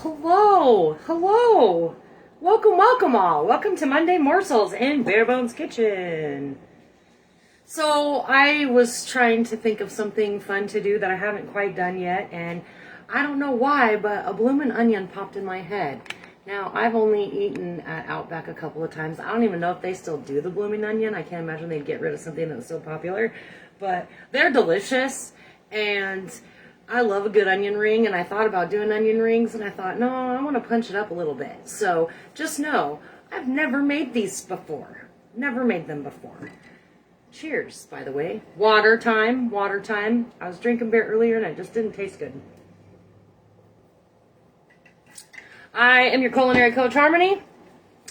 Hello, hello. Welcome, welcome all. Welcome to Monday Morsels in Barebones Kitchen. So I was trying to think of something fun to do that I haven't quite done yet, and I don't know why, but a bloomin' onion popped in my head. Now, I've only eaten at Outback a couple of times. I don't even know if they still do the blooming onion. I can't imagine they'd get rid of something that was so popular, but they're delicious, and I love a good onion ring, and I thought about doing onion rings, and I thought, no, I want to punch it up a little bit. So just know, I've never made these before. Never made them before. Cheers, by the way. Water time, water time. I was drinking beer earlier, and it just didn't taste good. I am your culinary coach, Harmony,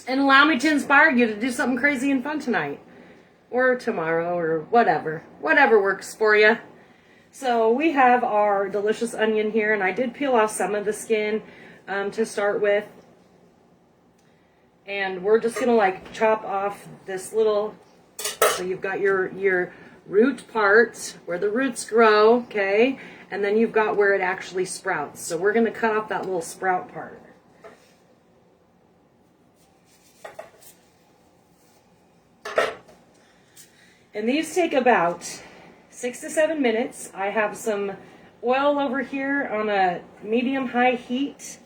and allow me to inspire you to do something crazy and fun tonight, or tomorrow, or whatever. Whatever works for you. So we have our delicious onion here, and I did peel off some of the skin to start with. And we're just gonna like chop off this little, so you've got your root part where the roots grow, okay? And then you've got where it actually sprouts. So we're gonna cut off that little sprout part. And these take about 6 to 7 minutes. I have some oil over here on a medium-high heat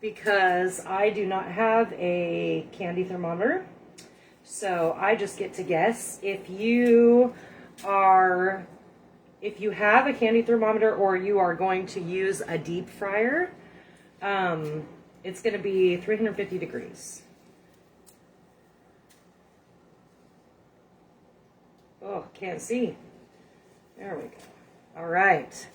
because I do not have a candy thermometer. So I just get to guess. If you have a candy thermometer or you are going to use a deep fryer, it's going to be 350 degrees. Oh, can't see. There we go. All right.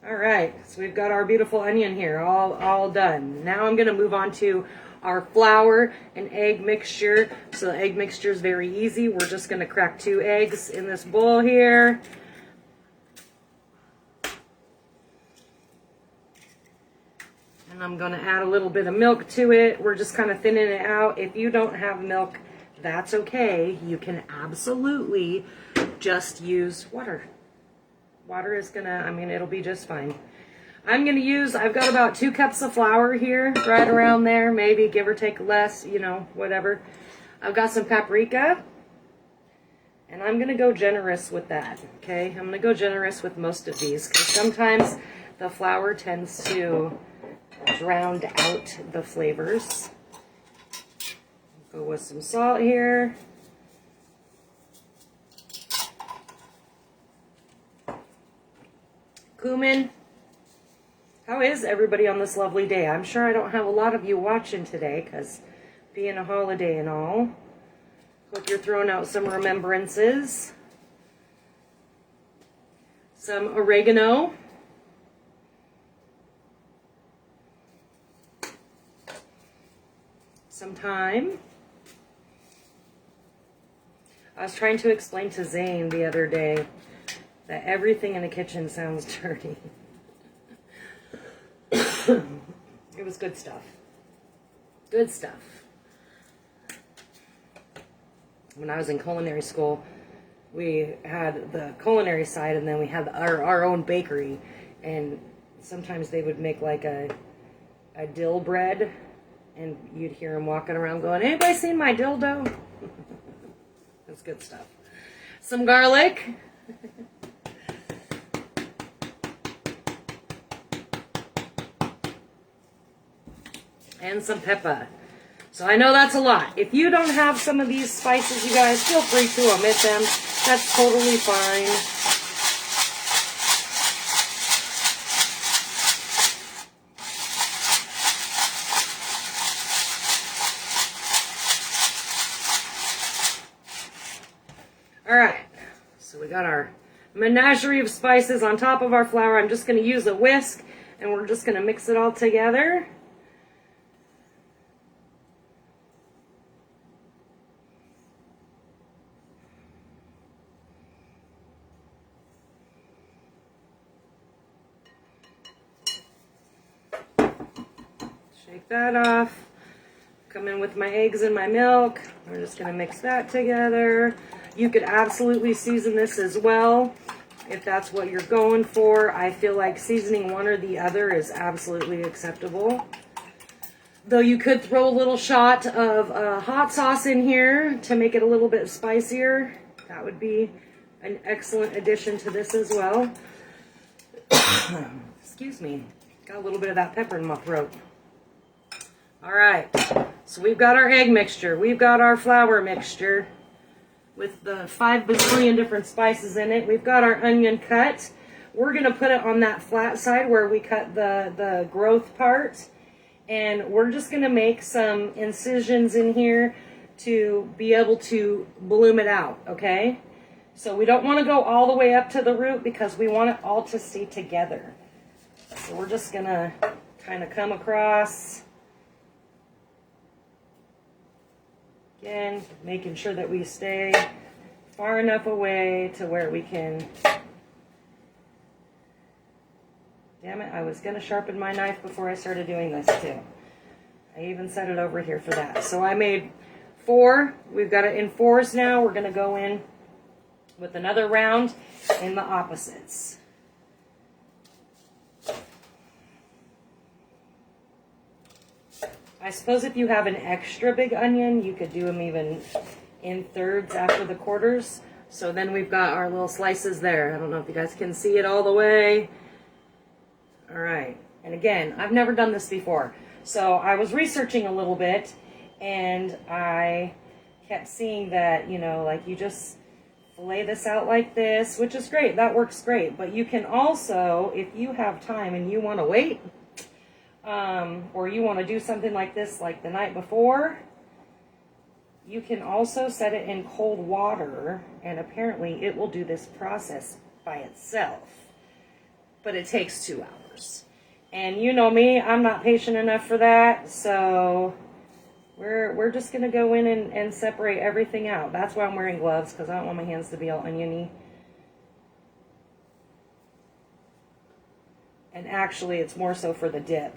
All right. So we've got our beautiful onion here, all done. Now I'm going to move on to our flour and egg mixture. So the egg mixture is very easy. We're just going to crack 2 eggs in this bowl here. And I'm going to add a little bit of milk to it. We're just kind of thinning it out. If you don't have milk, that's okay. You can absolutely just use water. Water is it'll be just fine. I've got about 2 cups of flour here, right around there, maybe give or take less, whatever. I've got some paprika, and I'm going to go generous with that, okay? I'm going to go generous with most of these, because sometimes the flour tends to drown out the flavors. Go with some salt here. Cumin. How is everybody on this lovely day? I'm sure I don't have a lot of you watching today because being a holiday and all. Hope you're throwing out some remembrances. Some oregano. Some thyme. I was trying to explain to Zane the other day that everything in the kitchen sounds dirty. It was good stuff. Good stuff. When I was in culinary school, we had the culinary side, and then we had our own bakery. And sometimes they would make like a dill bread, and you'd hear them walking around going, "Anybody seen my dildo?" That's good stuff. Some garlic. And some pepper. So I know that's a lot. If you don't have some of these spices, you guys, feel free to omit them. That's totally fine. All right, so we got our menagerie of spices on top of our flour. I'm just going to use a whisk, and we're just going to mix it all together. Shake that off. Come in with my eggs and my milk. We're just going to mix that together. You could absolutely season this as well. if that's what you're going for. I feel like seasoning one or the other is absolutely acceptable. Though you could throw a little shot of hot sauce in here to make it a little bit spicier. That would be an excellent addition to this as well. Excuse me. Got a little bit of that pepper in my throat. All right. So we've got our egg mixture. We've got our flour mixture with the 5 bazillion different spices in it. We've got our onion cut. We're going to put it on that flat side where we cut the growth part. And we're just going to make some incisions in here to be able to bloom it out, okay? So we don't want to go all the way up to the root because we want it all to stay together. So we're just going to kind of come across. Again, making sure that we stay far enough away to where we can... Damn it, I was going to sharpen my knife before I started doing this too. I even set it over here for that. So I made 4. We've got it in 4s now. We're going to go in with another round in the opposites. I suppose if you have an extra big onion, you could do them even in 3rds after the quarters. So then we've got our little slices there. I don't know if you guys can see it all the way. All right, and again, I've never done this before. So I was researching a little bit, and I kept seeing that, you know, like you just fillet this out like this, which is great. That works great. But you can also, if you have time and you want to wait, or you want to do something like this like the night before, you can also set it in cold water, and apparently it will do this process by itself. But it takes 2 hours. And you know me, I'm not patient enough for that, so we're just going to go in and separate everything out. That's why I'm wearing gloves, because I don't want my hands to be all oniony. And actually, it's more so for the dip.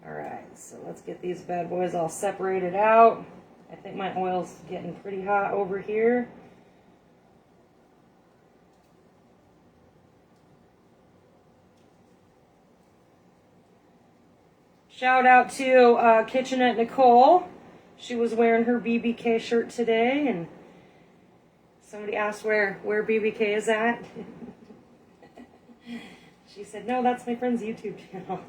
Alright, so let's get these bad boys all separated out. I think my oil's getting pretty hot over here. Shout out to Kitchenette Nicole. She was wearing her BBK shirt today, and somebody asked where BBK is at. She said, no, that's my friend's YouTube channel.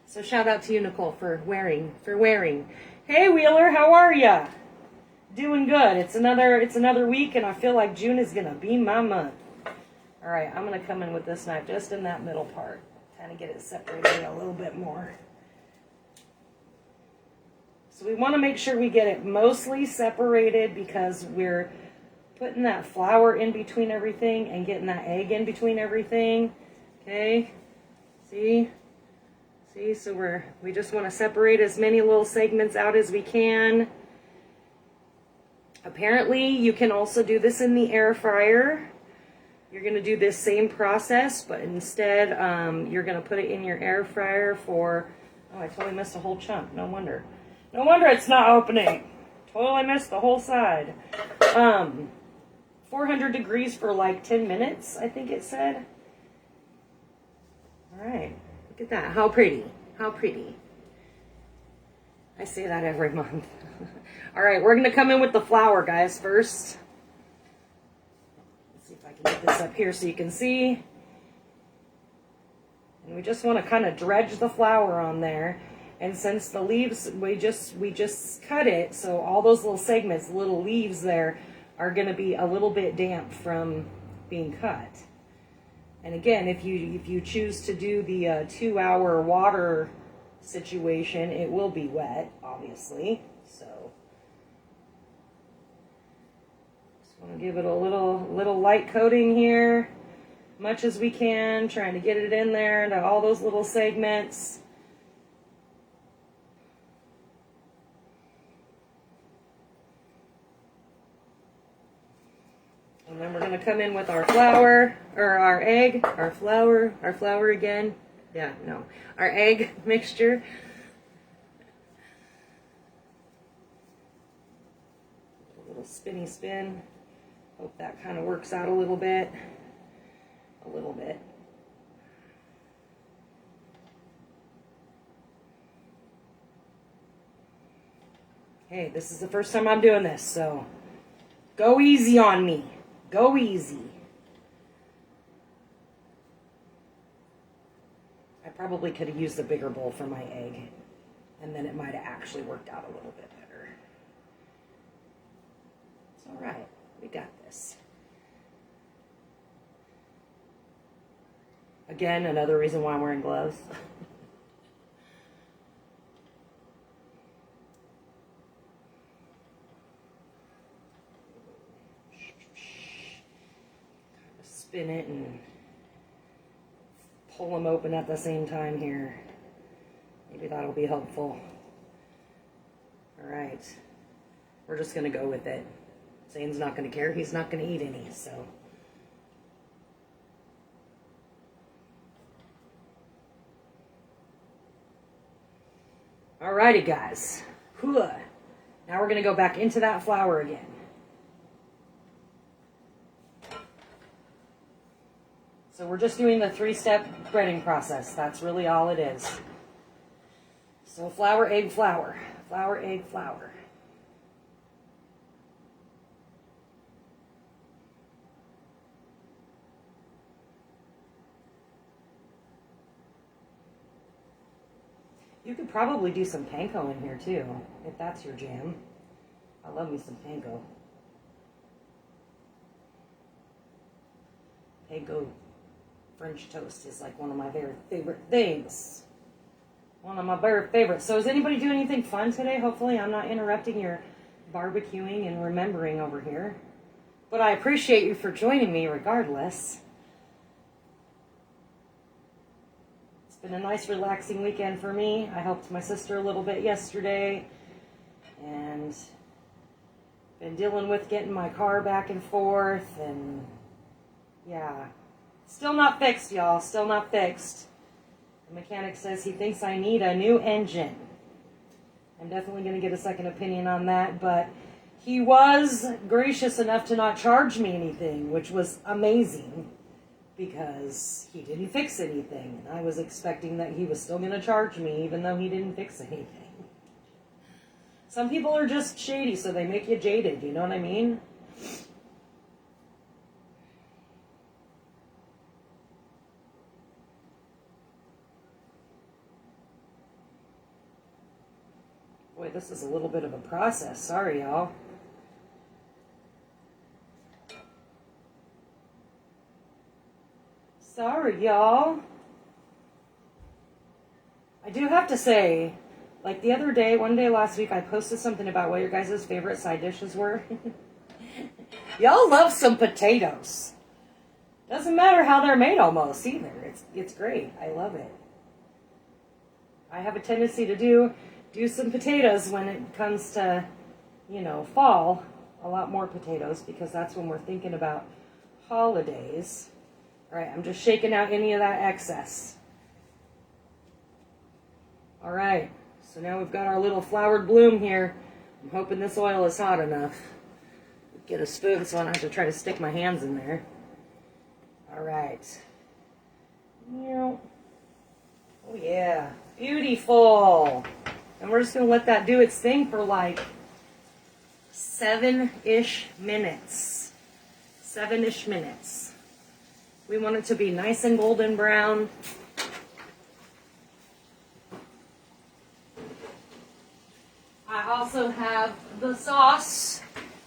So shout out to you, Nicole, for wearing. Hey, Wheeler, how are ya? Doing good. It's another week, and I feel like June is gonna be my month. All right, I'm gonna come in with this knife just in that middle part. Kind of get it separated a little bit more. So we want to make sure we get it mostly separated because we're putting that flour in between everything and getting that egg in between everything. Okay, see, so we just want to separate as many little segments out as we can. Apparently, you can also do this in the air fryer. You're going to do this same process, but instead you're going to put it in your air fryer for, oh, I totally missed a whole chunk. No wonder it's not opening. Totally missed the whole side. 400 degrees for like 10 minutes, I think it said. All right, look at that. How pretty. How pretty. I say that every month. All right, we're going to come in with the flour, guys, first. Get this up here so you can see. And we just want to kind of dredge the flour on there. And since the leaves, we just cut it, so all those little segments, little leaves there, are going to be a little bit damp from being cut. And again, if you choose to do the 2-hour water situation, it will be wet, obviously. So want to give it a little light coating here, much as we can, trying to get it in there into all those little segments. And then we're going to come in with our flour, or our egg, our flour again. Yeah, no, our egg mixture. A little spinny spin. Hope that kind of works out a little bit. A little bit. Hey, this is the first time I'm doing this, so go easy on me. Go easy. I probably could have used a bigger bowl for my egg, and then it might have actually worked out a little bit better. It's all right. We got this. Again, another reason why I'm wearing gloves. Spin it and pull them open at the same time here. Maybe that'll be helpful. All right. We're just going to go with it. Zane's not going to care. He's not going to eat any, so. Alrighty, guys. Now we're going to go back into that flour again. So we're just doing the 3-step breading process. That's really all it is. So flour, egg, flour. Flour, egg, flour. You could probably do some panko in here too, if that's your jam. I love me some panko. Panko French toast is like one of my very favorite things. One of my very favorites. So is anybody doing anything fun today? Hopefully I'm not interrupting your barbecuing and remembering over here. But I appreciate you for joining me regardless. It's been a nice relaxing weekend for me. I helped my sister a little bit yesterday. And been dealing with getting my car back and forth. And yeah. Still not fixed, y'all. Still not fixed. The mechanic says he thinks I need a new engine. I'm definitely going to get a second opinion on that, but he was gracious enough to not charge me anything, which was amazing because he didn't fix anything. I was expecting that he was still going to charge me even though he didn't fix anything. Some people are just shady, so they make you jaded, you know what I mean? Boy, this is a little bit of a process. Sorry, y'all. Sorry, y'all. I do have to say, like the other day, one day last week, I posted something about what your guys' favorite side dishes were. Y'all love some potatoes. Doesn't matter how they're made almost either. It's great. I love it. I have a tendency to do some potatoes when it comes to, you know, fall. A lot more potatoes because that's when we're thinking about holidays. All right, I'm just shaking out any of that excess. All right, so now we've got our little flowered bloom here. I'm hoping this oil is hot enough. Get a spoon so I don't have to try to stick my hands in there. All right. Oh yeah, beautiful. And we're just going to let that do its thing for like 7-ish minutes. 7-ish minutes. We want it to be nice and golden brown. I also have the sauce,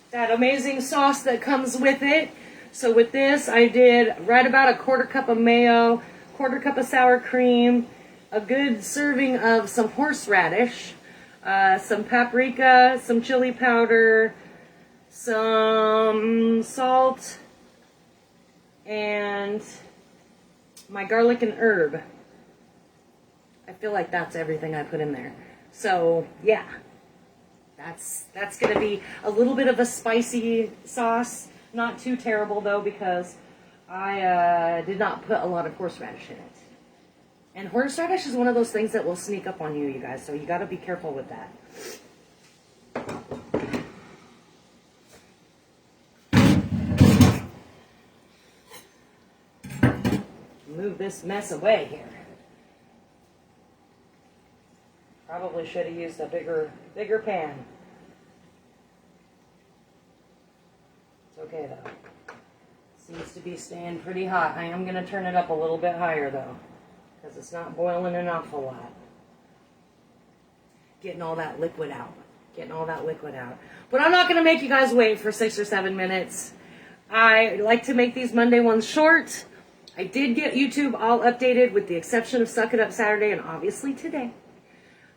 that amazing sauce that comes with it. So with this, I did right about a 1/4 cup of mayo, 1/4 cup of sour cream, a good serving of some horseradish, some paprika, some chili powder, some salt, and my garlic and herb. I feel like that's everything I put in there. So, yeah. That's going to be a little bit of a spicy sauce. Not too terrible, though, because I did not put a lot of horseradish in it. And horseradish is one of those things that will sneak up on you, you guys, so you got to be careful with that. this mess away here. Probably should have used a bigger pan. It's okay though. Seems to be staying pretty hot. I am going to turn it up a little bit higher though, because it's not boiling an awful lot. Getting all that liquid out. Getting all that liquid out. But I'm not going to make you guys wait for 6 or 7 minutes. I like to make these Monday ones short. I did get YouTube all updated with the exception of Suck It Up Saturday and obviously today.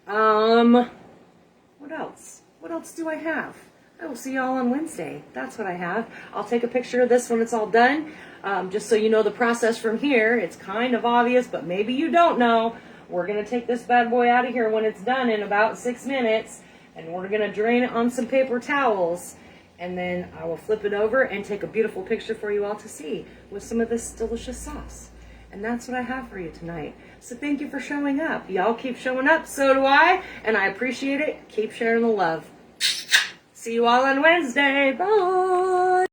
What else? What else do I have? I will see y'all on Wednesday. That's what I have. I'll take a picture of this when it's all done. Just so you know the process from here. It's kind of obvious, but maybe you don't know. We're going to take this bad boy out of here when it's done in about 6 minutes. And we're going to drain it on some paper towels. And then I will flip it over and take a beautiful picture for you all to see with some of this delicious sauce. And that's what I have for you tonight. So thank you for showing up. Y'all keep showing up. So do I. And I appreciate it. Keep sharing the love. See you all on Wednesday. Bye.